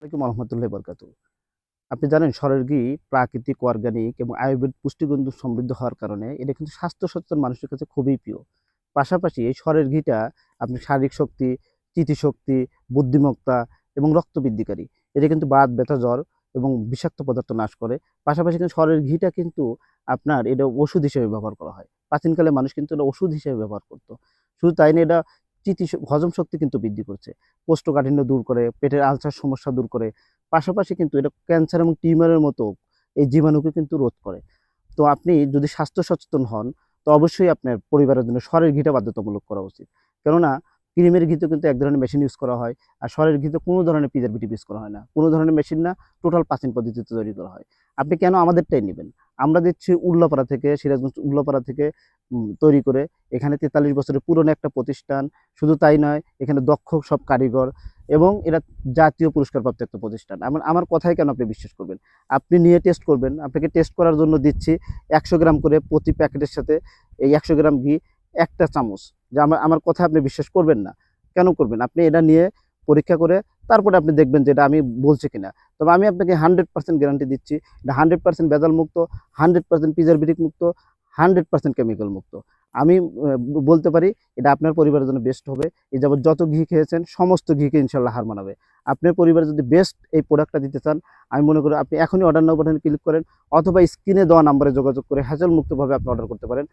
আসসালামু রহমতুল্লাহি বরকাতুহু। আপনি জানেন সরের ঘি প্রাকৃতিক, অর্গানিক এবং আয়ুর্বেদ পুষ্টিগুণ সমৃদ্ধ হওয়ার কারণে এটা কিন্তু স্বাস্থ্য সচেতন মানুষের কাছে খুবই প্রিয়। পাশাপাশি এই সরের ঘিটা আপনি শারীরিক শক্তি, স্মৃতিশক্তি, বুদ্ধিমত্তা এবং রক্ত বৃদ্ধিকারী। এটা কিন্তু বাত, ব্যথা, জ্বর এবং বিষাক্ত পদার্থ নাশ করে। পাশাপাশি কিন্তু সরের ঘিটা কিন্তু আপনার এটা ওষুধ হিসেবে ব্যবহার করা হয়। প্রাচীনকালে মানুষ কিন্তু এটা ওষুধ হিসেবে ব্যবহার করত। শুধু তাই না, এটা হজম শক্তি কিন্তু বৃদ্ধি করছে। কোষ্ঠকাঠিন্য দূর করে, পেটের আলসার সমস্যা দূর করে। পাশাপাশি কিন্তু এটা ক্যান্সার এবং টিউমারের মতো এই জীবাণুকে কিন্তু রোধ করে। তো আপনি যদি স্বাস্থ্য সচেতন হন, তো অবশ্যই আপনার পরিবারের জন্য সরের ঘিটা বাধ্যতামূলক করা উচিত। কেননা ক্রিমের ঘিতে কিন্তু এক ধরনের মেশিন ইউজ করা হয়। আর সরের ঘিতে কোনো ধরনের প্রিজারভেটিভ ইউজ করা হয় না। কোনো ধরনের মেশিন না, টোটাল প্রাচীন পদ্ধতিতে তৈরি করা হয়। আপনি কেন আমাদেরটাই নিবেন? আমরা দিচ্ছি উল্লাপাড়া থেকে, সিরাজগঞ্জ উল্লাপাড়া থেকে তৈরি করে। এখানে ৪৩ বছরের পুরনো একটা প্রতিষ্ঠান। শুধু তাই নয়, এখানে দক্ষ সব কারিগর এবং এরা জাতীয় পুরস্কারপ্রাপ্ত একটা প্রতিষ্ঠান। আমার কথায় কেন আপনি বিশ্বাস করবেন? আপনি নিয়ে টেস্ট করবেন। আপনাকে টেস্ট করার জন্য দিচ্ছি ১০০ গ্রাম করে প্রতি প্যাকেটের সাথে এই ১০০ গ্রাম ঘি ১ টা চামচ। যে আমার কথায় আপনি বিশ্বাস করবেন না। কেন করবেন? আপনি এটা নিয়ে পরীক্ষা করে তারপরে আপনি দেখবেন যে এটা আমি বলছি কিনা। তবে আমি আপনাকে 100% গ্যারান্টি দিচ্ছি। এটা 100% ভেজাল মুক্ত, 100% প্রিজারভেটিভ মুক্ত, 100% কেমিক্যাল মুক্ত। আমি বলতে পারি এটা আপনার পরিবারের জন্য বেস্ট হবে। এ যাবৎ যত ঘি খেয়েছেন সমস্ত ঘিকে ইনশাআল্লাহ হার মানাবে। আপনার পরিবারে যদি বেস্ট এই প্রোডাক্টটা দিতে চান, আমি মনে করি আপনি এখনই অর্ডার নাও বাটনে ক্লিক করেন অথবা স্ক্রিনে দেওয়া নাম্বারে যোগাযোগ করে হ্যাসেল মুক্তভাবে আপনি অর্ডার করতে পারেন।